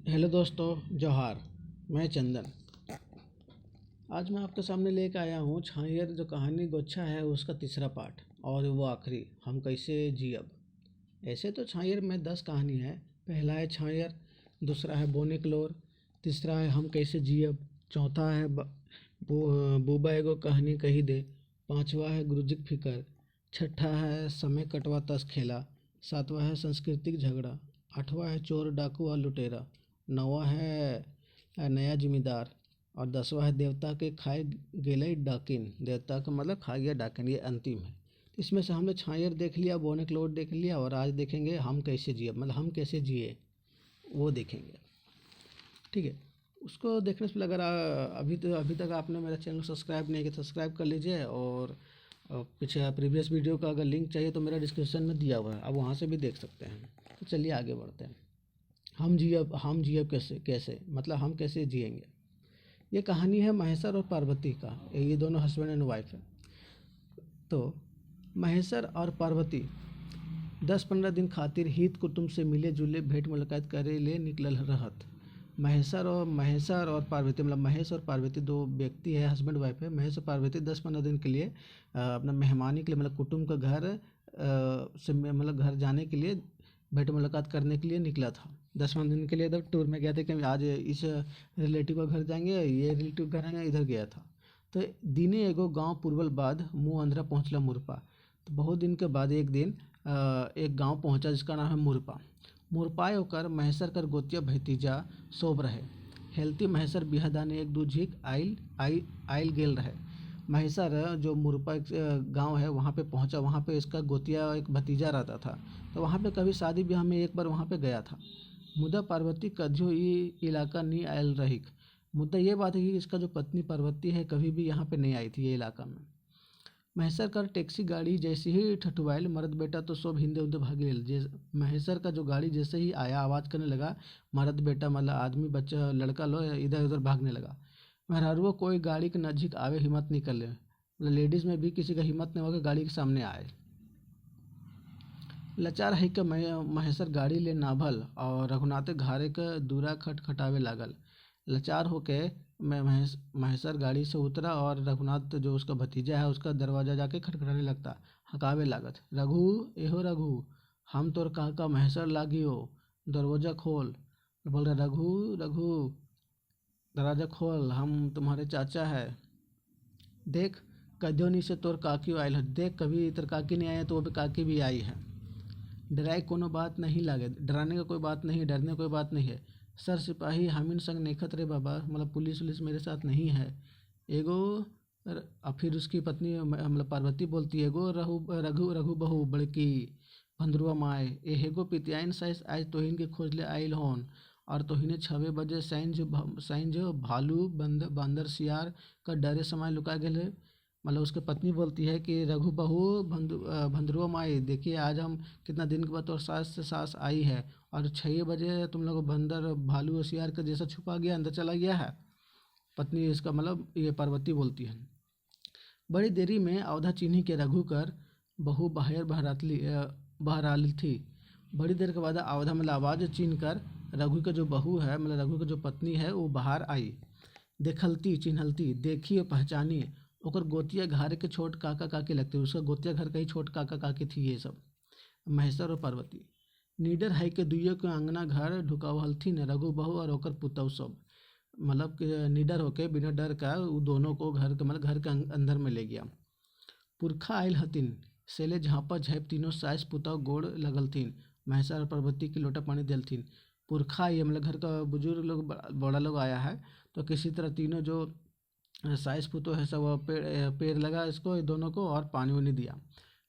Hello दोस्तों, जोहार। मैं चंदन। आज मैं आपके सामने लेकर आया हूँ छायर जो कहानी गोच्छा है उसका तीसरा पार्ट और वो आखिरी, हम कैसे जियब। ऐसे तो छायर में 10 कहानी है। पहला है छायर, दूसरा है बोनिकलोर, तीसरा है हम कैसे जियब, चौथा है बूबा एगो कहानी कही दे, पांचवा है गुरुजिक फिकर, छठा है समय कटवा तस खेला, सातवां है सांस्कृतिक झगड़ा, आठवां है चोर डाकू और लुटेरा, नौवां है नया जिम्मेदार और 10वां है देवता के खाए गेलई डाकिन। देवता का मतलब खा गया डाकिन, ये अंतिम है। इसमें से हमने छायर देख लिया, बोनिकलोर देख लिया और आज देखेंगे हम कैसे जिए, मतलब हम कैसे जिए वो देखेंगे। ठीक है। उसको देखने से पहले अगर अभी तक आपने मेरा चैनल सब्सक्राइब नहीं किया तो सब्सक्राइब कर लीजिए और पीछे प्रीवियस वीडियो का अगर लिंक चाहिए तो मेरा डिस्क्रिप्शन में दिया हुआ है, आप वहाँ से भी देख सकते हैं। तो चलिए आगे बढ़ते हैं। हम जियब कैसे कैसे मतलब हम कैसे जिएंगे। ये कहानी है महेश्वर और पार्वती का। ये दोनों हस्बैंड एंड वाइफ है। तो महेश्वर और पार्वती 10-15 दिन खातिर हित कुटुंब से मिले जुले भेंट मुलाकात करे ले निकलल रहत। महेश्वर और पार्वती मतलब महेश और पार्वती दो व्यक्ति है, हस्बैंड वाइफ है। महेश और पार्वती 10-15 दिन के लिए अपना मेहमानी के लिए मतलब कुटुंब का घर से मतलब घर जाने के लिए भेंट मुलाकात करने के लिए निकला था। 10-15 दिन के लिए इधर टूर में गया था कि आज इस रिलेटिव का घर जाएंगे, ये रिलेटिव घर आएंगे, इधर गया था। तो दिने एगो गांव पूर्वल बाद मुँह अंधरा पहुँचला मुरपा। तो बहुत दिन के बाद एक दिन एक गांव पहुंचा जिसका नाम है मुरपा। मुरपाय होकर महेश्वर कर गोतिया भतीजा सोब रहे। हेल्ती महेश्वर बिहादाने एक दू झीक आइल गेल रहे। महेश्वर जो मुरपा गांव है वहाँ पे पहुँचा। वहाँ पे इसका गोतिया एक भतीजा रहता था, तो वहाँ पे कभी शादी ब्याह में एक बार वहाँ पे गया था। मुद्दा पार्वती कद्यो ये इलाका नहीं आयल रही। मुद्दा ये बात है कि इसका जो पत्नी पार्वती है कभी भी यहाँ पे नहीं आई थी ये इलाका में। महेश्वर का टैक्सी गाड़ी जैसे ही ठठुआल मर्द बेटा तो सब हिंदे उधर भाग गए। महेश्वर का जो गाड़ी जैसे ही आया आवाज़ करने लगा, मर्द बेटा मतलब आदमी बच्चा लड़का लो इधर उधर भागने लगा। मेहरारुओं कोई गाड़ी के नज़दीक आवे हिम्मत नहीं कर ले। मतलब लेडीज़ में भी किसी का हिम्मत नहीं होगा गाड़ी के सामने आए। लाचार है कि महेश्वर गाड़ी ले नाभल और रघुनाथ घारे के दूरा खटखटावे लागल। लाचार होके मैं महेश्वर गाड़ी से उतरा और रघुनाथ जो उसका भतीजा है उसका दरवाज़ा जाके खटखटाने लगता, हकावे लागत, रघु एहो रघु, हम तोर काका महेश्वर लागी हो, दरवाज़ा खोल। बोल रहा रघु रघु दरवाज़ा खोल, हम तुम्हारे चाचा है। देख कद्योनी से तोर काकी आयल है। देख कभी तेर काकी नहीं आई है तो वो भी काकी भी आई है। डराए कोनो बात नहीं लागे, डराने का कोई बात नहीं, डरने कोई बात नहीं है। सर सिपाही हामिन संग नेखत रे बाबा, मतलब पुलिस वुलिस मेरे साथ नहीं है। एगो और फिर उसकी पत्नी मतलब पार्वती बोलती है एगो रघु रघु बहू बड़की भंदरुआ माए ए हेगो पितियाइन साइस आज तोहिन के खोज ले आइल होन और तोहिने 6 बजे साइन जो भालू बंदर सियार का डरे समय लुका गए। मतलब उसकी पत्नी बोलती है कि रघु बहू भंदरुआ माई देखिए आज हम कितना दिन के बाद और सास से सास आई है और 6 बजे तुम लोग बंदर भालू होशियार का जैसा छुपा गया अंदर चला गया है। पत्नी इसका मतलब ये पार्वती बोलती है। बड़ी देरी में अवधा चिन्ही के रघु कर बहू बाहर बहराली थी। बड़ी देर के बाद अवधा मतलब आवाज़ चिन्ह कर रघु का जो बहू है मतलब रघु का जो पत्नी है वो बाहर आई। देखलती चिन्हलती देखी और पहचानी ओकर गोतिया घर के छोट काका काकी लगते। उसका गोतिया घर का ही छोट काका काकी थी ये सब महेश्वर और पार्वती। नीडर है के दुइयो के अंगना घर ढुकावलथिन रघु बहू और ओकर पुतौ सब। मतलब कि निडर होके बिना डर का वो दोनों को घर के मतलब घर के अंदर में ले गया। पुरखा आयल हतिन सेले झाँपा झाँप तीनों सास पुतौ गोड़ लगलथिन। महेश्वर और पार्वती की लोटा पानी दिलथिन। पुरखा ये मतलब घर का बुजुर्ग लोग बड़ा लोग आया है तो किसी तरह तीनों जो साइस पुतो है सब पेड़ लगा इसको दोनों को और पानी वानी दिया।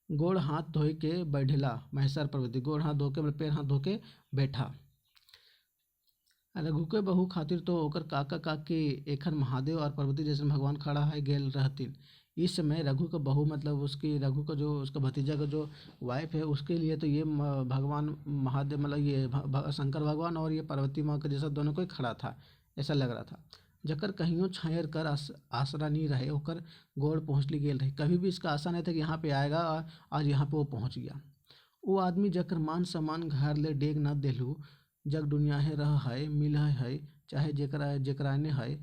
गोड़ हाथ धोए के बैठेला महेश्वर पार्वती गोड़ हाथ धो के मतलब पैर हाथ धो के बैठा। रघु के बहू खातिर तो ओकर काका काकी एखन महादेव और पार्वती जैसे भगवान खड़ा है गेल रहतिन। इस समय रघु का बहू मतलब उसकी रघु का जो उसका भतीजा का जो वाइफ है उसके लिए तो ये भगवान महादेव मतलब ये शंकर भगवान और ये पार्वती माँ का जैसा दोनों कोई खड़ा था ऐसा लग रहा था। जकर कहियों छायर कर आसरा नहीं रहे होकर गोड़ पहुँचली गेल रही। कभी भी इसका आशा नहीं था कि यहाँ पे आएगा और आज यहाँ पे वो पहुँच गया। वो आदमी जकर मान सम्मान घर ले डेग न देलू जग दुनिया है रह है मिल है चाहे जेकरा जेकराने है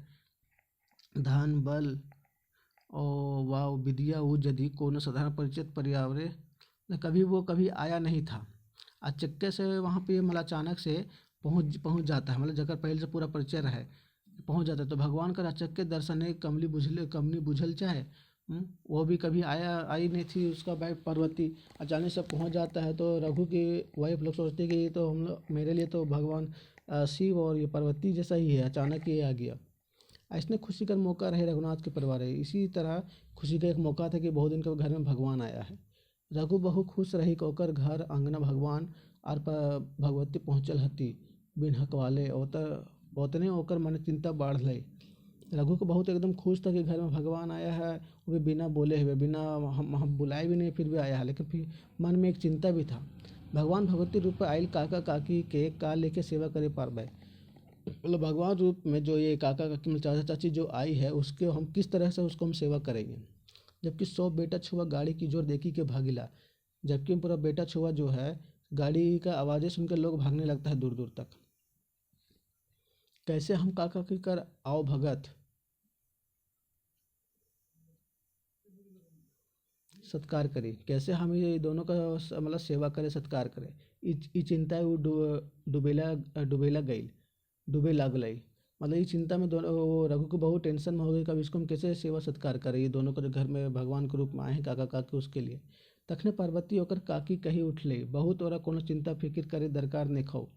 धन बल और वाह विद्या वो यदि कोनो साधारण परिचित पर्यावरण कभी वो कभी आया नहीं था। अचक्के से वहाँ पे मतलब अचानक से पहुँच जाता है, मतलब जगह पहले से पूरा परिचय रहे पहुँच जाता है। तो भगवान का अचक्के दर्शन है कमली बुझल चाहे वो भी कभी आई नहीं थी उसका भाई पार्वती अचानक से पहुँच जाता है। तो रघु की वाइफ लोग सोचते हैं कि ये तो हम लोग मेरे लिए तो भगवान शिव और ये पार्वती जैसा ही है, अचानक ये आ गया। ऐसने खुशी का मौका रहे रघुनाथ के परिवार है। इसी तरह खुशी का एक मौका था कि बहुत दिन के घर में भगवान आया है। रघु बहु खुश रही ओकर घर अंगना भगवान आर भगवती पहुँचल हती बिन हकवाले ओतने ओकर मन चिंता बाढ़ लई। रघु को बहुत एकदम खुश था कि घर में भगवान आया है, वो भी बिना बोले हुए बिना हम बुलाए भी नहीं फिर भी आया है। लेकिन फिर मन में एक चिंता भी था, भगवान भगवती रूप में आयल काका काकी के का लेके सेवा करे पारबे। मतलब भगवान रूप में जो ये काका काकी मतलब चाचा चाची जो आई है उसके हम किस तरह से उसको हम सेवा करेंगे। जबकि सौ बेटा छुआ गाड़ी की जोर देखी के भागिला। जबकि पूरा बेटा छुआ जो है गाड़ी का आवाज़ें सुनकर लोग भागने लगता है दूर दूर तक। कैसे हम काका की कर आओ भगत सत्कार करें, कैसे हम ये दोनों का मतलब सेवा करें सत्कार करें। ई चिंता वो डुबेला डुबेला गई डूबे लागलई। मतलब ये चिंता में दोनों वो रघु को बहुत टेंशन में हो गई, कब इसको हम कैसे सेवा सत्कार करें ये दोनों को जो घर में भगवान के रूप में आए हैं काका काकी उसके लिए। तखने पार्वती होकर काकी कही उठले बहुत और कोनो चिंता फिक्र करे दरकार ने खाओ।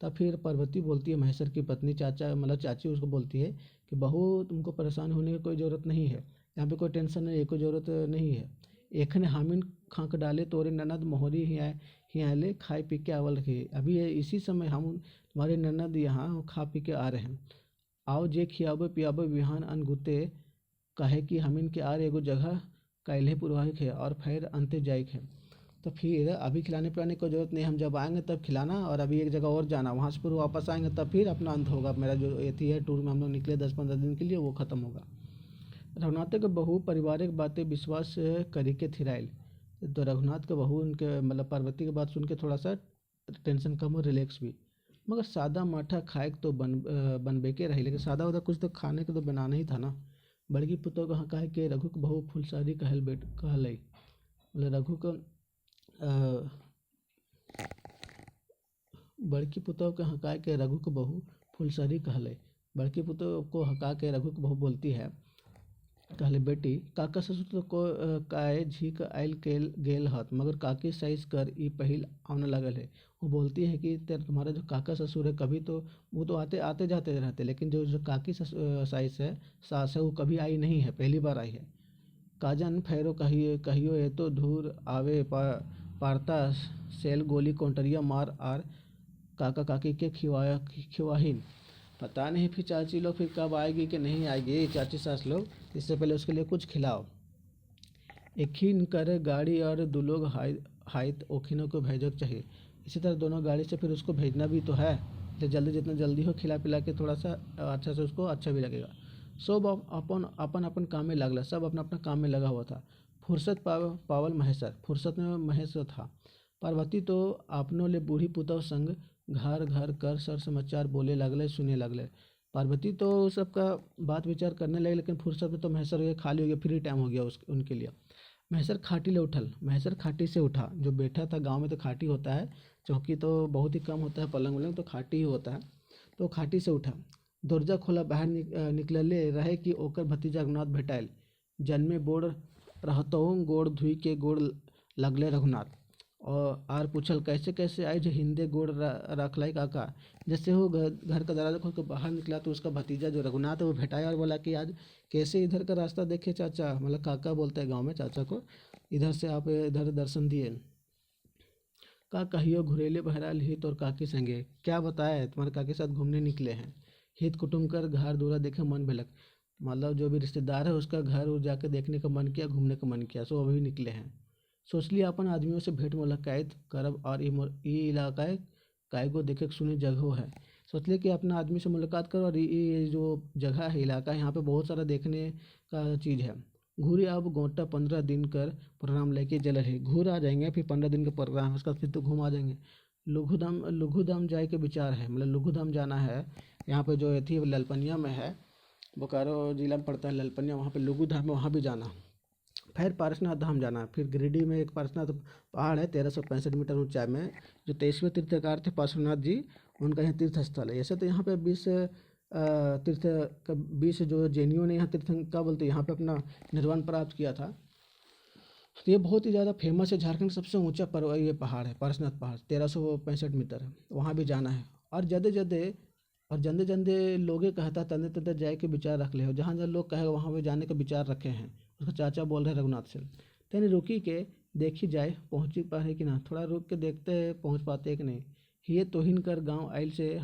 तब फिर पार्वती बोलती है महेश्वर की पत्नी चाचा मतलब चाची उसको बोलती है कि बहू तुमको परेशान होने की कोई ज़रूरत नहीं है, यहाँ पे कोई टेंशन नहीं है कोई ज़रूरत नहीं है। एखने हामिन खाक डाले तोरे ननद मोहरी ही आले खाए पी के आवल रही। अभी इसी समय हम तुम्हारे ननद यहाँ खा पी के आ रहे हैं। आओ जे खियाबे पियाबे बिहान अनगुते कहे कि हमिन के आर एगो जगह कैले पुरवाहिक है और फिर अंते जायक है। तो फिर अभी खिलाने पिलाने की जरूरत नहीं, हम जब आएंगे तब खिलाना और अभी एक जगह और जाना, वहाँ से फिर वापस आएंगे तब फिर अपना अंत होगा। मेरा जो ये है टूर में हम लोग निकले 10-15 दिन के लिए वो ख़त्म होगा। रघुनाथ के बहू पारिवारिक बातें विश्वास करी के थिराइल। तो रघुनाथ के बहू उनके मतलब पार्वती की बात सुन के थोड़ा सा टेंशन कम और रिलैक्स भी। मगर सादा माठा खाए के तो बनबे के रही, लेकिन सादा उदा कुछ तो खाने के तो बनाना ही था ना। बड़की पुतोह कहाँ कहे कि रघु के बहू फुलसारी कहलई। मतलब रघु को बड़की पुतोह के हका के रघु के बहू फुलसरी कहले। बड़की पुतोह को हका के रघु के बहू बोलती है कहले बेटी काका ससुर तो को काए झीक आयल गेल हत मगर काकी साइज कर ई पहिल आने लगल है। वो बोलती है कि तेरा तुम्हारा जो काका ससुर है कभी तो वो तो आते आते जाते रहते, लेकिन जो जो काकी साइज है सास है वो कभी आई नहीं है, पहली बार आई है। काजन फैरो कहियो ये तो धूर आवे पारता सेल गोली कौंटरिया मार आर काका काकी के खिवाहिन। पता नहीं फिर चाची लोग फिर कब आएगी कि नहीं आएगी चाची सास लोग, इससे पहले उसके लिए कुछ खिलाओ। एखिन कर गाड़ी और दो लोग हाइट ओखिनों को भेजो चाहिए। इसी तरह दोनों गाड़ी से फिर उसको भेजना भी तो है, तो जल्दी जितना जल्दी हो खिला पिला के थोड़ा सा अच्छा से उसको अच्छा भी लगेगा। सब अपन अपन अपन काम में लगला, सब अपना अपना काम में लगा हुआ था। फुर्सत पावल महेश्वर, फुर्सत में महेश्वर था। पार्वती तो अपनों ले बूढ़ी पुतौ संग घर घर कर सर समाचार बोले लगले सुने लगले। पार्वती तो सबका बात विचार करने लगे, लेकिन फुर्सत में तो महेश्वर खाली हो गया, फ्री टाइम हो गया उनके लिए। महेश्वर खाटी ले उठल, महेश्वर खाटी से उठा। जो बैठा था गांव में तो खाटी होता है, चौकी तो बहुत ही कम होता है, पलंग वलंग तो खाटी ही होता है। तो खाटी से उठा, दरवाजा खोला, बाहर निकलले रहे कि ओकर भतीजा रघुनाथ भेटाइल। जन्मे बोड़ रहतहु गोड़ धुई के गोड़ लगले रघुनाथ और आर पूछल कैसे कैसे आए जो हिंदे गोड़ रखलाई काका। जैसे वो घर का दरवाजा खोल के बाहर निकला तो उसका भतीजा जो रघुनाथ है वो भेटाया और बोला कि आज कैसे इधर का रास्ता देखे चाचा, मतलब काका बोलते हैं गांव में चाचा को, इधर से आप इधर दर्शन दिए का कहियो घुरेले बहराल हित और काकी संगे। क्या बताए तुम्हारे काके साथ घूमने निकले हैं। हित कुटुम कर घर दूरा देखे मन भेलक, मतलब जो भी रिश्तेदार है उसका घर वो जाके देखने का मन किया, घूमने का मन किया, सो अभी निकले हैं। सोच लिया अपन आदमियों से भेंट मुलाकात करब और ई इलाका कायगो देखे सुनी जगह है। सोच लिया कि अपना आदमी से मुलाकात करो और ये जो जगह है इलाका है यहाँ पे बहुत सारा देखने का चीज़ है। घूरी अब गोटा 15 दिन कर प्रोग्राम लेके चले है, घूर आ जाएंगे फिर 15 दिन का प्रोग्राम है उसका फिर तो घूम आ जाएंगे। लघुधाम जाए के विचार है, मतलब लघुधाम जाना है। यहाँ पे जो थी ललपनिया में है, बोकारो जिला में पड़ता है ललपनिया, वहाँ पे लघुधाम है, वहाँ भी जाना। फिर पारसनाथ धाम जाना है। फिर गिरिडीह में एक पारसनाथ पहाड़ है 1365 मीटर ऊंचाई में, जो 23वें तीर्थकार थे पार्श्वनाथ जी, उनका यहाँ तीर्थ स्थल है। ऐसे तो यहाँ पे 20 जो जैनियों ने यहाँ तीर्थ क्या बोलते हैं यहाँ पे अपना निर्वाण प्राप्त किया था। तो ये बहुत ही ज़्यादा फेमस है, झारखंड का सबसे ऊंचा ये पहाड़ है पारसनाथ पहाड़, 1365 मीटर है, वहाँ भी जाना है। और जंदे जंदे लोगे कहता तंदे तंदे जाए के विचार रख ले हो, जहाँ जहाँ लोग कहेगा वहाँ पे जाने का विचार रखे हैं। उसका चाचा बोल रहे रघुनाथ से, तेने रुकी के देखी जाए पहुँची पाए कि ना, थोड़ा रुक के देखते हैं पहुँच पाते कि नहीं। ये तोहिन कर गाँव आइल से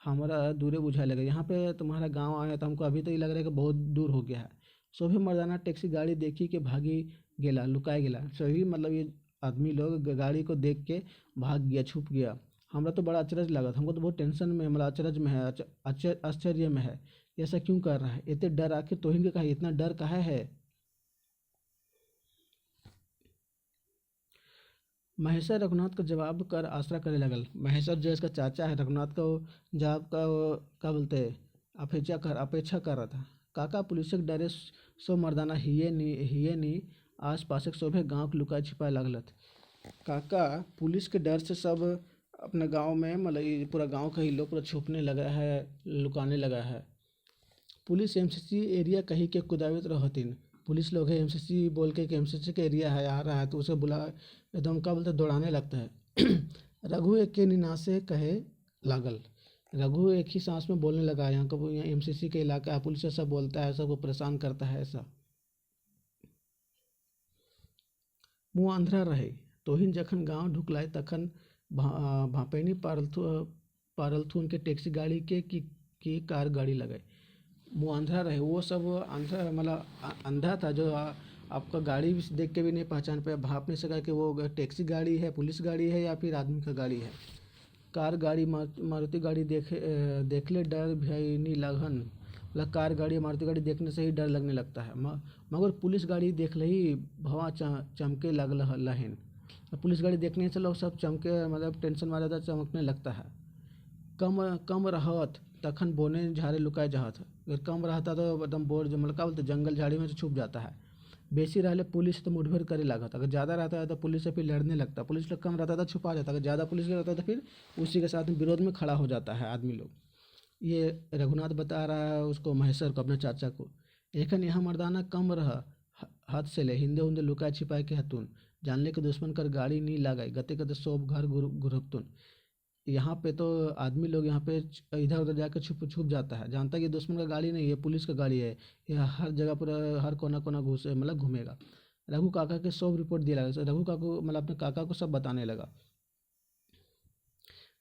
हमारा दूरे बुझाए लगे, यहाँ पे तुम्हारा गाँव आया तो हमको अभी तो ये लग रहा है कि बहुत दूर हो गया है। सभी मर्दाना टैक्सी गाड़ी देखी के भागी गेला, लुकाए गेला। सभी मतलब ये आदमी लोग गाड़ी को देख के भाग गया, छुप गया। हमरा तो बड़ा अचरज लगा था, हमको तो बहुत टेंशन में, मतलब अचरज में है, आश्चर्य में है, ऐसा क्यों कर रहा है, इतने डर आखिर तोहिन के कहा, इतना डर काहे है। महेश्वर रघुनाथ का जवाब कर आसरा करे लगल। महेश्वर जो इसका चाचा है रघुनाथ का, वो जवाब का क्या बोलते हैं अपेक्षा कर रहा था। काका पुलिस के डरे सो मर्दाना हिये नी आस पास के सोभे गांव के लुकाए छिपाए लगलत। काका पुलिस के डर से सब अपने गांव में, मतलब ये पूरा गांव का ही लोग पूरा छुपने लगा है, लुकाने लगा है। पुलिस एमसीसी एरिया कहीं के कुदावित रहतिन। पुलिस लोग है एमसीसी बोल के कि एमसीसी का एरिया है, आ रहा है, तो उसे बुला एकदम क्या बोलते दौड़ाने लगता है। रघु एक के निनासे कहे लागल। रघु एक ही सांस में बोलने लगा, यहाँ का यहाँ एमसीसी के इलाका है, पुलिस ऐसा बोलता है, सबको परेशान करता है ऐसा। मुँह आंध्रा रहे तोहिन जखन गांव ढुकलाय तखन भापैनी पारलथुन के टैक्सी गाड़ी की कार गाड़ी लगाए। मुँह आंध्रा रहे, वो सब आंध्रा मतलब अंधा था, जो आपका गाड़ी भी देख के भी नहीं पहचान पाया, भाप नहीं सका कि वो टैक्सी गाड़ी है, पुलिस गाड़ी है या फिर आदमी का गाड़ी है। कार गाड़ी मारुति गाड़ी देख ले डर भयनी लगन, मतलब कार गाड़ी मारुति गाड़ी देखने से ही डर लगने लगता है। मगर पुलिस गाड़ी देख ले ही भवा चमके लगल लहन। पुलिस गाड़ी देखने से लोग सब चमके, मतलब टेंशन वाला था, चमकने लगता है। कम रहत तखन बोने झाड़े लुकाए जहत। अगर कम रहता तो एकदम बोर मतलब क्या बोलते जंगल झाड़ी में से छुप जाता है। बेसी रहले पुलिस तो मुठभेड़ करे लागत, अगर ज़्यादा रहता है तो पुलिस से फिर लड़ने लगता। पुलिस लोग कम रहता था छुपा जाता, अगर ज़्यादा पुलिस रहता है तो फिर उसी के साथ विरोध में खड़ा हो जाता है आदमी लोग। ये रघुनाथ बता रहा है उसको, महेश्वर को, अपने चाचा को। एखन यहाँ मर्दाना कम रह हाथ से ले हिंदे हुंदे लुकाए छिपाए के हतुन, जानले के दुश्मन कर गाड़ी नहीं लगाई गते गते सोब घर घुरपतुन। यहाँ पे तो आदमी लोग यहाँ पे इधर उधर जाकर छुप जाता है, जानता है कि दुश्मन का गाड़ी नहीं है, पुलिस का गाड़ी है, यह हर जगह पूरा हर कोना कोना घुसे मतलब घूमेगा। रघु काका के सब रिपोर्ट दिया लगा, रघु काका मतलब अपने काका को सब बताने लगा।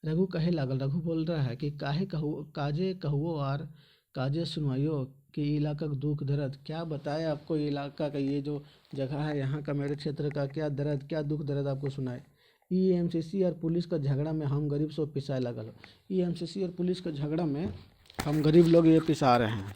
रघु कहे लागल, रघु बोल रहा है कि काजे कहुओ और काजे सुनवाइयो कि इलाका का दुख दर्द क्या बताए आपको, इलाका का ये जो जगह है यहाँ का, मेरे क्षेत्र का क्या दर्द क्या दुख दर्द आपको सुनाए। एमसीसी और पुलिस का झगड़ा में हम गरीब सब पिसाए लगल हो। एमसीसी और पुलिस का झगड़ा में हम गरीब लोग ये पिसा रहे हैं।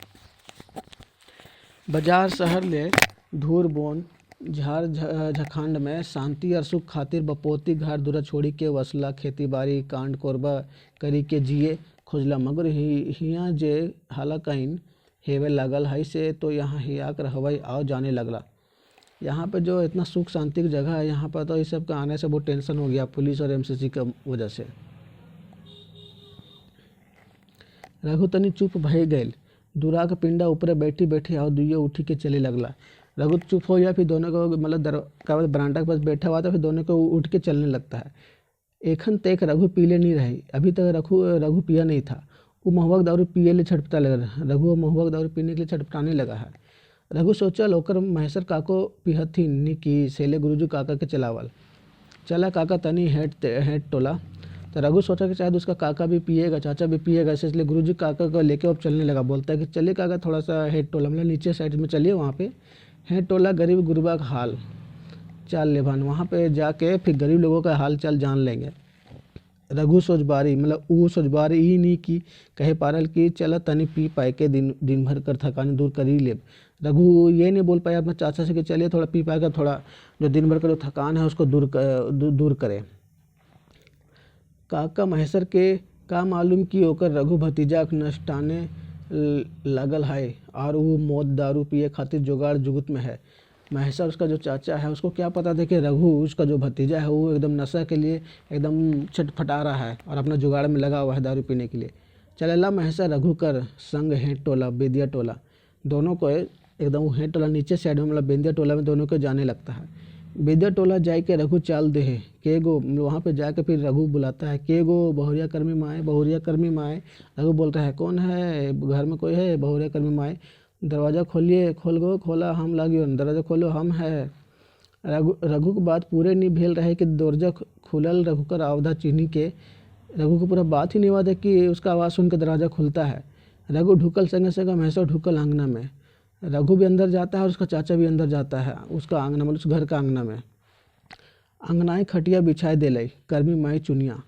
बाजार शहर ले धूर बोन झार झखंड में शांति और सुख खातिर बपोती घर दूरा छोड़ी के वसला खेती बाड़ी कांड कोरबा करी के जिए खोजला। मगर हियाँ जे हालाकइन हेवे लागल है से तो यहाँ हियाक रहवई आओ जाने लगला। यहाँ पे जो इतना सुख शांति की जगह है, यहाँ पर तो इस सब का आने से बहुत टेंशन हो गया पुलिस और एमसीसी की वजह से। रघु तनी चुप भय गए, दूरा के पिंडा ऊपर बैठी बैठी आओ दुइयो उठी के चले लगला। रघु चुप हो गया, फिर दोनों को मतलब बरामदा के पास बैठा हुआ था, फिर दोनों को उठ के चलने लगता है। एखन तक रघु पीले नहीं रहे, अभी तक रघु पिया नहीं था। वो महुआ दारू पिए ले छटपटा लगा, रघु महुआ दारू पीने के लिए छटपटाने लगा है। रघु सोचा लोकर महेश्वर काको पिहथिन नी कि सेले गुरुजी काका के चलावल। चला काका तनी हेट टोला। तो रघु सोचा कि शायद उसका काका भी पिएगा, चाचा भी पिएगा, इसलिए गुरुजी काका को लेके अब चलने लगा। बोलता है कि चलिए काका थोड़ा सा हेड टोला मतलब नीचे साइड में चलिए, वहाँ पे हेड टोला गरीब गुरबा का हाल चाल लेभान, वहाँ पे जाके फिर गरीब लोगों का हाल चाल जान लेंगे। रघु सोचबारी मतलब वो सोचबारी ही नहीं कि कहे पारल कि चला तनी पी पाए के दिन भर कर थकानी दूर कर ही ले। रघु ये नहीं बोल पाया अपने चाचा से कि चलिए थोड़ा पी पाएगा, थोड़ा जो दिन भर का जो थकान है उसको दूर करे। काका महेशर के का मालूम कि ओकर रघु भतीजा नष्टाने लगल है और वो मौत दारू पिए खातिर जुगाड़ जुगुत में है। महेशर उसका जो चाचा है उसको क्या पता था कि रघु उसका जो भतीजा है वो एकदम नशा के लिए एकदम छटपटा रहा है और अपना जुगाड़ में लगा हुआ है दारू पीने के लिए। चलेला महेशर रघु कर संग हेंट टोला बेदिया टोला दोनों को एकदम वो हेंट टोला नीचे साइड में मतलब बेदिया टोला में दोनों को जाने लगता है। बेदिया टोला जाए के रघु चाल दे है के गो वहाँ पे जाके फिर रघु बुलाता है के गो बहुरिया कर्मी माए बहुरिया कर्मी माए। रघु बोलता है कौन है घर में कोई है बहुरिया कर्मी माए। दरवाज़ा खोलिए खोल गो खोला हम लागियो दरवाज़ा खोलो हम है। रघु के बात पूरे नहीं भेल रहे कि दरवाजा खुलल रघु कर आवधा चीनी के। रघु को पूरा बात ही नहीं हुआ था कि उसका आवाज़ सुन के दरवाज़ा खुलता है। रघु ढुकल संगे संगे महेशर ढुकल आंगना में। रघु भी अंदर जाता है और उसका चाचा भी अंदर जाता है उसका आंगना मतलब उस घर का आंगना में। अंगनाए खटिया बिछाए दिलाई कर्मी माई चुनिया।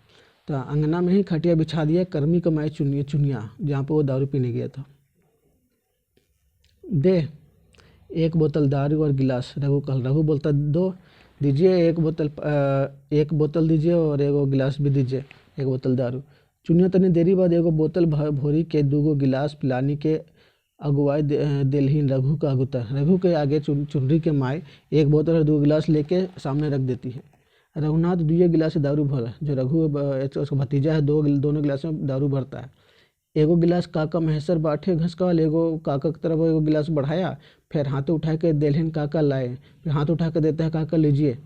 तो अंगना में ही खटिया बिछा दिया कर्मी का माई चुनिया जहाँ पे वो दारू पीने गया था। दे एक बोतल दारू और गिलास रघु बोलता दो दीजिए एक बोतल दीजिए और एगो गिलास भी दीजिए एक बोतल दारू। चुनिया तनी देरी बाद एगो बोतल भोरी के दूगो गिलास पिलानी के अगुवाई दिलहीन रघु का अगुता। रघु के आगे चुनरी के माए एक बोतल और 2 गिलास लेके सामने रख देती है। रघुनाथ 2 गिलास से दारू भरा जो रघु उसका भतीजा है दोनों गिलास में दारू भरता है। एगो गिलास काका महेशर बाँटे घसकाल एगो काका की तरफ एगो गिलास बढ़ाया फिर हाथ उठा के दिलहीन काका लाए फिर हाथ उठा के देते हैं काका लीजिए।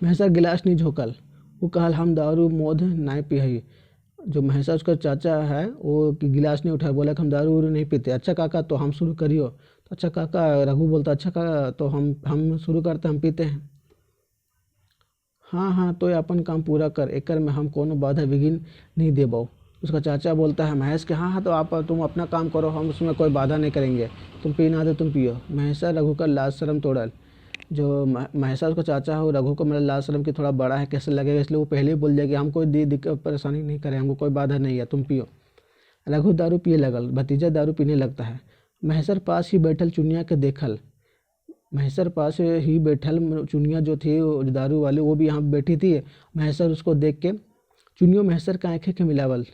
महेशर गिलास नहीं झोंकल वो कहल हम दारू मोद नाय पिहई। जो महेशर उसका चाचा है वो गिलास नहीं उठाया बोला कि हम दारू उरू नहीं पीते। अच्छा काका तो हम शुरू करियो। तो अच्छा काका रघु बोलता अच्छा काका तो हम शुरू करते हम पीते हैं। हाँ हाँ तो अपन काम पूरा कर एकर में हम कोनो बाधा विघ्न नहीं देबो। उसका चाचा बोलता है महेश के हाँ हाँ तो तुम अपना काम करो हम उसमें कोई बाधा नहीं करेंगे तुम पीना तो तुम पियो। महेशर रघु का लाज शर्म तोड़ल। जो महेशर उसका चाचा है वो रघु को मतलब लाज शर्म की थोड़ा बड़ा है कैसे लगेगा इसलिए वो पहले ही बोल दिया कि हम कोई दिक्कत परेशानी नहीं करें हमको कोई बाधा नहीं है तुम पियो। रघु दारू पिए लगल भतीजा दारू पीने लगता है। महेशर पास ही बैठल चुनिया के देखल। महेशर पास ही बैठल चुनिया जो थी वो दारू वाली वो भी यहाँ बैठी थी। महेशर उसको देख के चुनियो महेशर का आँखें के मिलावल।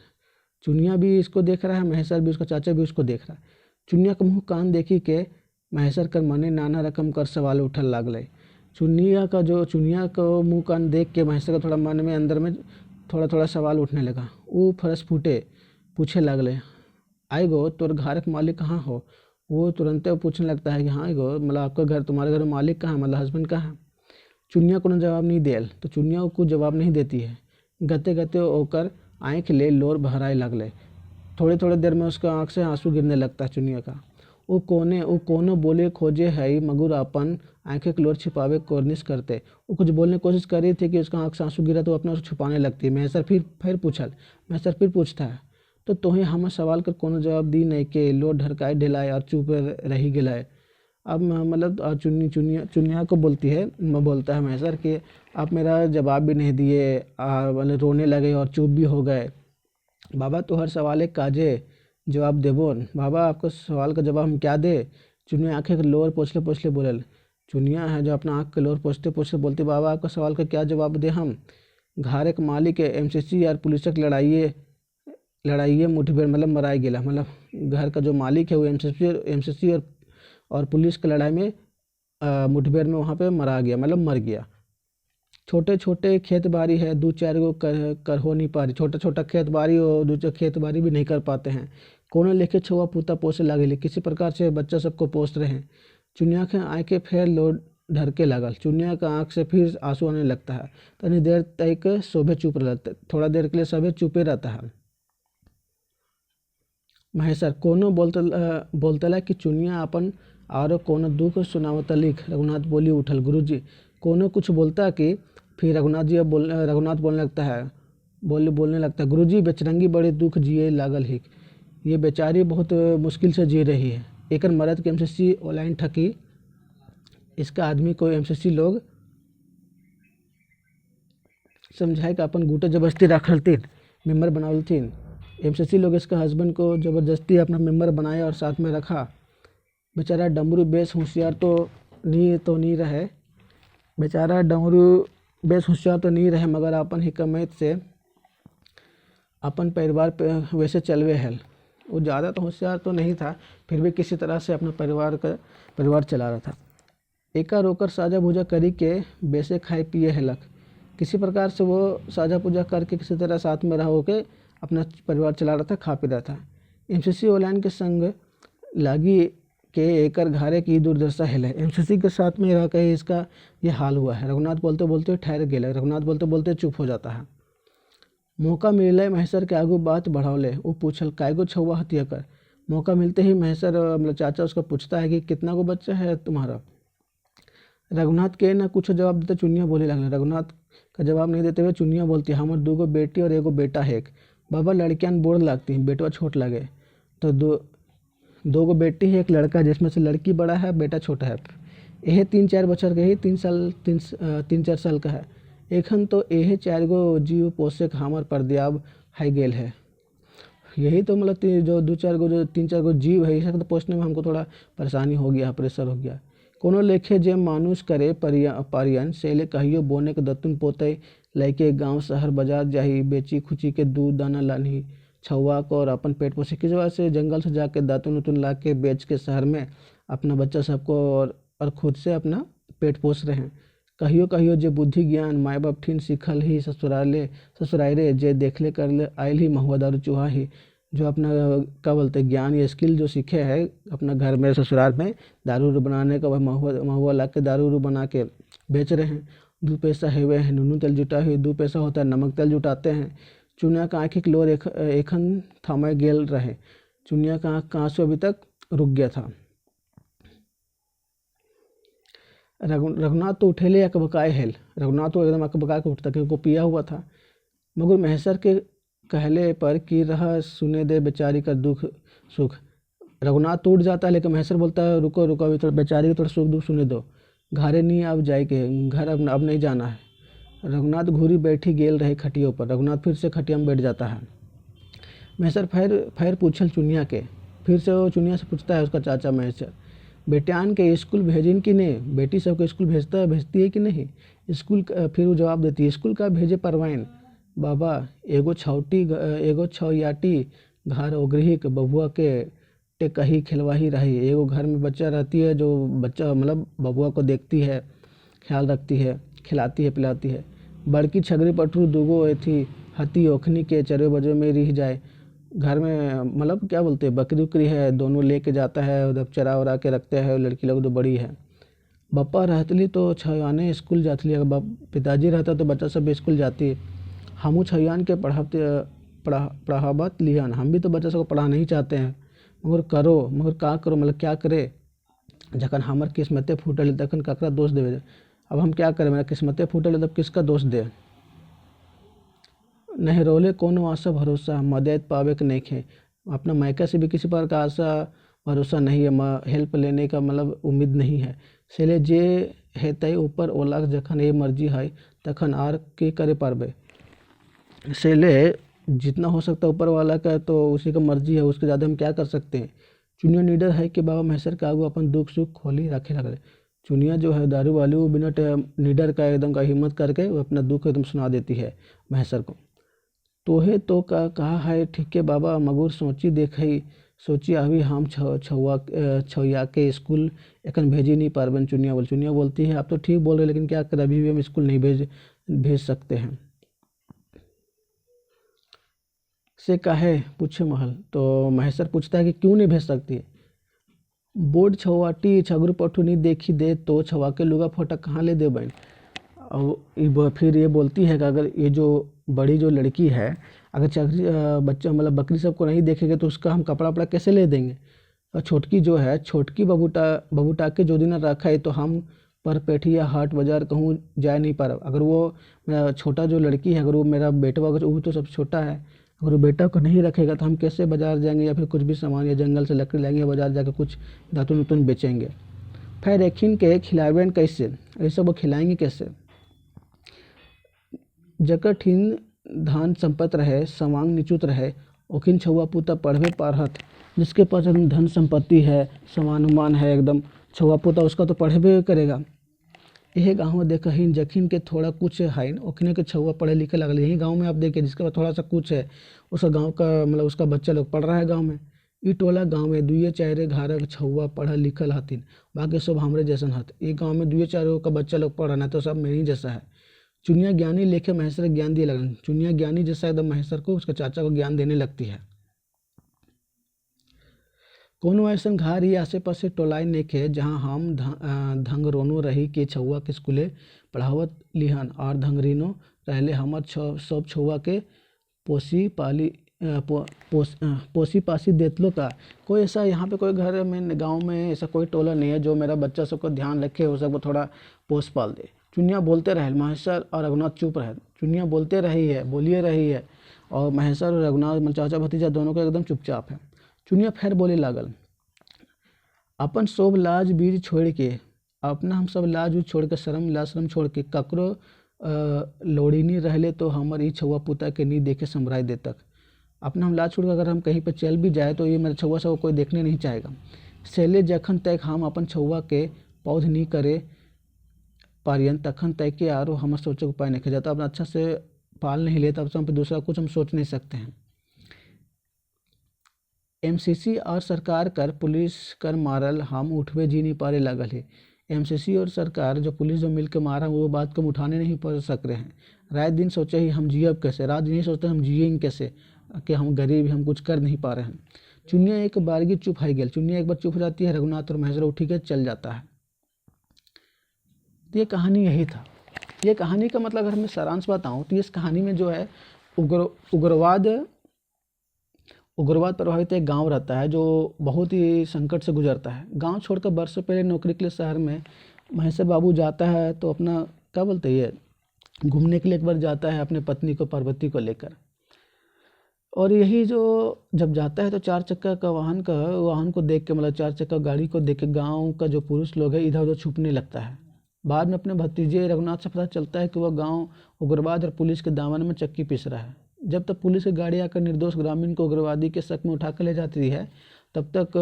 चुनिया भी इसको देख रहा है महेशर भी उसका चाचा भी उसको देख रहा है। चुनिया का मुँह कान देखी के महेशर कर मने नाना रकम कर सवाल उठल लागल। चुनिया का मुँह कान देख के महेशर का थोड़ा मन में अंदर में थोड़ा सवाल उठने लगा। वो फरस फूटे पूछे लगले आई गो तोर घर के मालिक कहाँ हो। वो तुरंत पूछने लगता है कि हाँ गो मतलब आपका घर तुम्हारे घर में मालिक कहाँ मतलब हस्बैंड कहाँ है। चुनिया को जवाब नहीं देल तो चुनिया को जवाब नहीं देती है। गते गते ओकर आँख ले लोर भराए लगले। थोड़ी देर में उसका आँख से आंसू गिरने लगता है चुनिया का। वो कोनो बोले खोजे है मगर अपन आँखें के लोर छिपावे कोशिश करते। वो कुछ बोलने की कोशिश कर रही थी कि उसका आँख से आंसू गिरा तो अपना उसको छुपाने लगती है। महेशर फिर पूछता है तो तोहें हम सवाल कर कोनो जवाब दी नहीं के लोर ढरकाए ढिलाए और चुप रही गिलाए। अब मतलब चुनिया को बोलता है महेशर कि आप मेरा जवाब भी नहीं दिए मतलब रोने लगे और चुप भी हो गए। बाबा तो हर सवाल एक काजे जवाब देबो बाबा आपका सवाल का जवाब हम क्या दे। चुनिया आँखें के लोर पोछले बोलल। चुनिया है जो अपना आँख के लोर पोछते बोलती बाबा आपका सवाल का क्या जवाब दे हम। घर एक मालिक एमसीसी और पुलिस की लड़ाई मुठभेड़ मतलब मराई गेला मतलब घर का जो मालिक है वो एमसीसी और पुलिस की लड़ाई में मुठभेड़ में वहाँ पे मरा गया मतलब मर गया। छोटे खेत बाड़ी है 2-4 गो कर हो नहीं पा रही। छोटा खेत बाड़ी और 2-4 खेत बाड़ी भी नहीं कर पाते हैं। कोनो लेके छुआ पुता पोसे लागे किसी प्रकार से बच्चा सबको पोस रहे हैं। चुनिया के आँखें फिर लोड ढरके लगल। चुनिया का आँख से फिर आंसू आने लगता है। तनी देर तक सोभे चुप रहता थोड़ा देर के लिए सभे चुपे रहता है। महेशर कोनो बोलतला कि चुनिया अपन और कोनो दुख सुनावता लिख। रघुनाथ बोली उठल गुरुजी कोनो कुछ बोलता कि फिर रघुनाथ बोलने लगता है गुरुजी बेचरंगी बड़े दुख जिए लागल ही। ये बेचारी बहुत मुश्किल से जी रही है। एकर मर्द के एमसीसी ऑनलाइन ठकी इसका आदमी को एमसीसी लोग समझाए कि अपन गुटे जबरदस्ती रखलतीन मेम्बर बनावलतीन। एमसीसी लोग इसका हस्बैंड को ज़बरदस्ती अपना मेंबर बनाया और साथ में रखा। बेचारा डमरू बेस होशियार तो नहीं रहे। बेचारा डमरू बेस होशियार तो नहीं रहे मगर अपन हिकमत से अपन परिवार पे वैसे चलवे हल। वो ज़्यादा तो होशियार तो नहीं था, फिर भी किसी तरह से अपना परिवार चला रहा था। एका रोकर साजा भूजा करी के बेसे खाए पिए हलक। किसी प्रकार से वो साझा पूजा करके किसी तरह साथ में रह के अपना परिवार चला रहा था, खा पी रहा था। एमसीसी ऑनलाइन के संग लागी के एकर घारे की दुर्दशा है। एमसीसी के साथ में रह के इसका ये हाल हुआ है। रघुनाथ बोलते बोलते ठहर गए। रघुनाथ बोलते बोलते चुप हो जाता है। मौका मिले महेश्वर के आगू बात बढ़ावले। वो पूछल कायगो छुआ हत्या कर। मौका मिलते ही महेश्वर मतलब चाचा उसका पूछता है कि कितना गो बच्चा है तुम्हारा। रघुनाथ के ना कुछ जवाब देते चुनिया बोले लगल। रघुनाथ का जवाब नहीं देते हुए चुनिया बोलती है हमार 2 गो बेटी और एगो बेटा है। बाबा लड़कियां बोर लगती हैं, बेटवा छोट लगे तो 2 गो बेटी है, 1 लड़का, जिसमें से लड़की बड़ा है, बेटा छोटा है। यह 3-4 बच्चर के ही 3-4 साल का है। एखन तो यह 4 गो जीव पोषे हमार परदियाब है गेल है। यही तो मतलब जो 3-4 गो जीव है इसे तो पोषने में हमको थोड़ा परेशानी हो गया, प्रेशर हो गया। कोनो लेखे जे मानुष करे पारियन सेले कहियो बोने के दतुन पोते लैके गांव शहर बाजार जाही बेची खुची के दूध दाना लानी छुआ को और अपन पेट पोसे की वजह से जंगल से जाके दातुन उतुन ला के बेच के शहर में अपना बच्चा सबको और खुद से अपना पेट पोस रहे हैं। कहियो कहियो जे बुद्धि ज्ञान माए बाप ठीन सीखल ही ससुरारे जे देखले कर ले आयल ही महुआ दारू चूहा ही जो अपना क्या बोलते हैं ज्ञान या स्किल जो सीखे है अपना घर में ससुराल में दारू बनाने का, वह महुआ ला के दारू बना के बेच रहे हैं। 2 पैसा है वे हैं नूनू तेल जुटा हुई, 2 पैसा होता है नमक तेल जुटाते हैं। चुनिया का आँखी की लोर एखन थामे गेल रहे। चुनिया का आँख का आंसू अभी तक रुक गया था। रघुनाथ तो उठेले अकबकाए हेल। रघुनाथ तो एकदम अकबका के उठता क्योंकि पिया हुआ था। मगर महेश्वर के कहले पर कि रह सुने दे बेचारी का दुख सुख। रघुनाथ तो उठ जाता है लेकिन महेश्वर बोलता है रुको रुको अभी थोड़ा बेचारी का थोड़ा सुख दुख सुने दो। घरे नहीं अब जाए के घर अब नहीं जाना है। रघुनाथ घूरी बैठी गेल रहे खटियों पर। रघुनाथ फिर से खटिया में बैठ जाता है। महेश्वर फैर पूछल चुनिया के। फिर से वो चुनिया से पूछता है उसका चाचा महेश्वर बेटियान के स्कूल भेजिन कि नहीं, बेटी सबको स्कूल भेजती है कि नहीं स्कूल। फिर वो जवाब देती है स्कूल का भेजे परवाइन बाबा एगो छौयाटी घर ओगरही के बबुआ के टेकही खिलवाही रही। एगो घर में बच्चा रहती है जो बच्चा मतलब बबुआ को देखती है, ख्याल रखती है, खिलाती है, पिलाती है। बड़की छगरी पटरू 2 गो थी हती ओखनी के चरे बजे में रह जाए। घर में मतलब क्या बोलते हैं बकरी उकरी है, दोनों लेके जाता है उधर चरा उरा के रखते हैं। लड़की लोग तो बड़ी है। बप्पा रहतली तो छयाने स्कूल जाती। अगर पिताजी रहता तो बच्चा सब स्कूल जाती। हमू छयान के पढ़ावत लिहन। हम भी तो बच्चा सबको पढ़ाना ही चाहते हैं मगर का करो मतलब क्या करे जखन हमार किस्मतें फूटल तखन ककरा दोष देवे। अब हम क्या करें, मेरा किस्मतें फूटल तब किसका दोष दे। नहीं रोले कौन आशा भरोसा मदद पावे के नहीं खे। अपना मायका से भी किसी पर का आशा भरोसा नहीं है, हेल्प लेने का मतलब उम्मीद नहीं है। सेले जे है तय ऊपर ओला जखन ये मर्जी है तखन आर के करे पारबे। सेले जितना हो सकता है ऊपर वाला का तो उसी का मर्जी है, उसके ज़्यादा हम क्या कर सकते हैं। चुनिया नीडर है कि बाबा महेश्वर के आगू अपन दुख सुख खोली रखे लगे। चुनिया जो है दारू वाली वो बिना नीडर का एकदम का हिम्मत करके वो अपना दुख एकदम सुना देती है महेश्वर को। तोहे तो का कहा है ठीक है बाबा मगुर सोची देखई सोची अभी हम छौया के स्कूल एकन भेजी नहीं पारबन। चुनिया बोलती है आप तो ठीक बोल रहे लेकिन क्या कर अभी भी हम स्कूल नहीं भेज सकते हैं। से काहे पूछे महल। तो महेश्वर पूछता है कि क्यों नहीं भेज सकती। बोर्ड छवाटी छगरू पट्टू नहीं देखी दे तो छवा के लुगा फोटा कहाँ ले दे बहन। और फिर ये बोलती है कि अगर ये जो बड़ी जो लड़की है अगर चकरी बच्चा मतलब बकरी सबको नहीं देखेंगे तो उसका हम कपड़ा वपड़ा कैसे ले देंगे। और छोटकी जो है छोटकी बबूटा के जो दिन रखा है तो हम पर पेठिया हाट बाजार कहूँ जा नहीं पा रहा। अगर वो मेरा छोटा जो लड़की है अगर वो मेरा बेटा अगर वो तो सब छोटा है अगर वो बेटा को नहीं रखेगा तो हम कैसे बाजार जाएंगे या फिर कुछ भी सामान या जंगल से लकड़ी लाएंगे बाजार जाकर कुछ दातुन उतुन बेचेंगे। फिर एखिन के खिलावें कैसे, ऐसा वो खिलाएंगे कैसे। जकर ठीन धान संपत रहे समांग निचुत रहे ओखिन छुआ पुता पढ़वे पारहत। जिसके पास एकदम धन संपत्ति है समान उमान है एकदम छुआ पुता उसका तो पढ़वे करेगा। यही गाँव में देखा ही जखिन के थोड़ा कुछ है ओखने के छुआ पढ़े लिखे लगल। यही गाँव में आप देखिए जिसके पास थोड़ा सा कुछ है उसका गाँव का मतलब उसका बच्चा लोग पढ़ रहा है गाँव में। ई टोला गाँव में दुए चारे घर छुआ पढ़ल लिखल हथिन, बाकी सब हमरे जैसन हत। ये गाँव में दुए चारों का बच्चा लोग पढ़ रहा है तो सब मेरी जैसा है। चुनिया ज्ञानी लेके महेश्वर ज्ञान दिए लगन। चुनिया ज्ञानी जैसा एकदम महेश्वर को उसके चाचा को ज्ञान देने लगती है। कोनो ऐसा घर ही आसे पासे टोलाई नेखे जहाँ हम धंगरोनो रही के छुआ के स्कूले पढ़ावत लिहन और धंगरीनो रहले हमर सब छुआ के पोसी पाली पोसी पासी देतलो का। कोई ऐसा यहाँ पे कोई घर में गांव में ऐसा कोई टोला नहीं है जो मेरा बच्चा सबको ध्यान रखे हो सबको थोड़ा पोस पाल दे। चुनिया बोलते रहे, महेश्वर और रघुनाथ चुप रहे। चुनिया बोलते रही है, बोलिए रही है और महेश्वर और रघुनाथ मतलब चाचा भतीजा दोनों को एकदम चुपचाप है। चुनिया फिर बोले लागल, अपन सब लाज बीज छोड़ के अपना हम सब लाज उज छोड़ के शर्म लाज शर्म छोड़ के ककरो लोड़ीनी रहले तो हमर ई छुआ पुता के नहीं देखे समराय दे तक। अपना हम लाज छोड़ के अगर हम कहीं पर चल भी जाए तो ये मेरा छुआ सब कोई देखने नहीं चाहेगा। सेले जखन तक हम अपन छुआ के पौध नहीं करे पारियन तखन तक के आरो हमारे सोचे को उपाय नहीं किया जाता। अपना अच्छा से पाल नहीं लेता तो हम पे दूसरा कुछ हम सोच नहीं सकते हैं। एमसीसी और सरकार कर पुलिस कर मारल हम उठवे जी नहीं पारे लगल है। एमसीसी और सरकार जो पुलिस जो मिल के मारा वो बात को हम उठाने नहीं पा सक रहे हैं। रात दिन सोचे ही हम जियब कैसे, रात दिन ही सोचते हम जिएंगे कैसे कि हम गरीब हम कुछ कर नहीं पा रहे हैं। चुनिया एक बारगी चुप है गया। चुनिया एक बार चुप हो जाती है, रघुनाथ और महेश्वर उठी के चल जाता है। तो ये कहानी यही था। ये कहानी का मतलब अगर मैं सारांश बताऊँ तो इस कहानी में जो है उग्रवाद प्रभावित एक गांव रहता है जो बहुत ही संकट से गुजरता है। गांव छोड़कर वर्षों पहले नौकरी के लिए शहर में महेश्वर बाबू जाता है तो अपना क्या बोलते हैं घूमने के लिए एक बार जाता है अपने पत्नी को पार्वती को लेकर। और यही जो जब जाता है तो चार चक्का का वाहन को देख के मतलब चार चक्का गाड़ी को देख के गाँव का जो पुरुष लोग है इधर उधर छुपने लगता है। बाद में अपने भतीजे रघुनाथ से पता चलता है कि वह गाँव उग्रवाद और पुलिस के दामन में चक्की पीस रहा है। जब तक पुलिस की गाड़ी आकर निर्दोष ग्रामीण को उग्रवादी के शक में उठाकर ले जाती है तब तक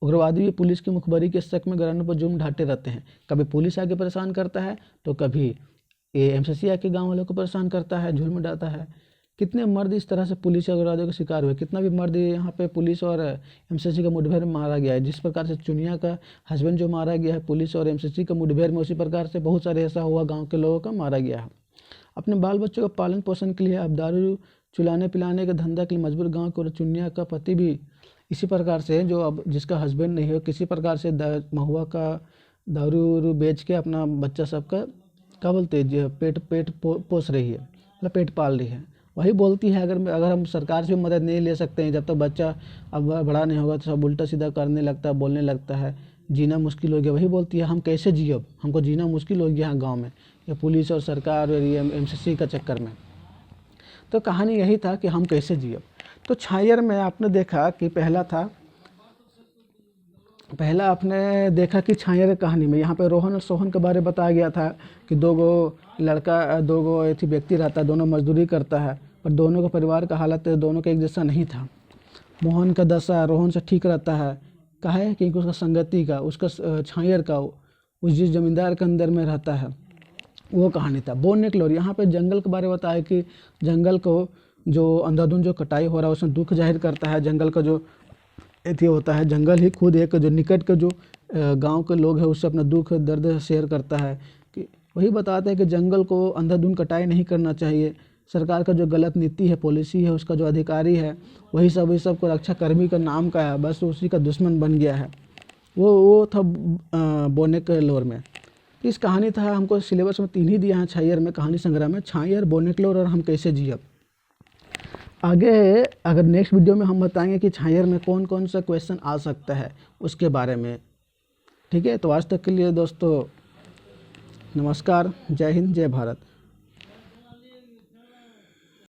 उग्रवादी भी पुलिस की मुखबरी के शक में ग्रामीणों पर जुर्म ढाते रहते हैं। कभी पुलिस आके परेशान करता है तो कभी ये एमसीसी आके गाँव वालों को परेशान करता है, जुर्म डालता है। कितने मर्द इस तरह से पुलिस और उग्रवादियों के शिकार हुए, कितना भी मर्द यहाँ पे पुलिस और एमसीसी का मुठभेड़ में मारा गया है। जिस प्रकार से चुनिया का हस्बैंड जो मारा गया है पुलिस और एमसीसी का मुठभेड़ में, उसी प्रकार से बहुत सारे ऐसा हुआ गाँव के लोगों का मारा गया है। अपने बाल बच्चों का पालन पोषण के लिए अब दारू चुलाने पिलाने के धंधा के लिए मजबूर गांव के चुनिया का पति भी इसी प्रकार से जो अब जिसका हस्बैंड नहीं हो किसी प्रकार से महुआ का दारू बेच के अपना बच्चा सबका क्या बोलते हैं पेट पोस रही है, मतलब पेट पाल रही है। वही बोलती है अगर हम सरकार से मदद नहीं ले सकते हैं, जब तक बच्चा अब बड़ा नहीं होगा तो सब उल्टा सीधा करने लगता है, बोलने लगता है, जीना मुश्किल हो गया। वही बोलती है हम कैसे जियब, हमको जीना मुश्किल हो गया यहाँ गाँव में या पुलिस और सरकार और ये एमसीसी का चक्कर में। तो कहानी यही था कि हम कैसे जियब। तो छायर में आपने देखा कि पहला आपने देखा कि छायर कहानी में यहाँ पे रोहन और सोहन के बारे में बताया गया था कि दो व्यक्ति रहता है, दोनों मजदूरी करता है पर दोनों का परिवार का हालत दोनों का एक जैसा नहीं था। मोहन का दशा रोहन से ठीक रहता है, कहा है क्योंकि उसका संगति का उसका छायर का उस जिस जमींदार के अंदर में रहता है वो कहानी था। बोन निकलोर यहाँ पे जंगल के बारे में बताया कि जंगल को जो अंधाधुंध जो कटाई हो रहा है उसमें दुख जाहिर करता है। जंगल का जो एथी होता है, जंगल ही खुद एक जो निकट के जो गांव के लोग हैं उससे अपना दुख दर्द शेयर करता है। कि वही बताता है कि जंगल को अंधाधुंध कटाई नहीं करना चाहिए। सरकार का जो गलत नीति है पॉलिसी है उसका जो अधिकारी है वही सब को रक्षा कर्मी का नाम का है, बस उसी का दुश्मन बन गया है। वो था बोनेकलोर में। इस कहानी था हमको सिलेबस में 3 ही दिया है छायर में, कहानी संग्रह में छायर, बोनेकलोर और हम कैसे जियब। आगे अगर नेक्स्ट वीडियो में हम बताएंगे कि छायर में कौन कौन सा क्वेश्चन आ सकता है उसके बारे में। ठीक है, तो आज तक के लिए दोस्तों नमस्कार, जय हिंद, जय भारत।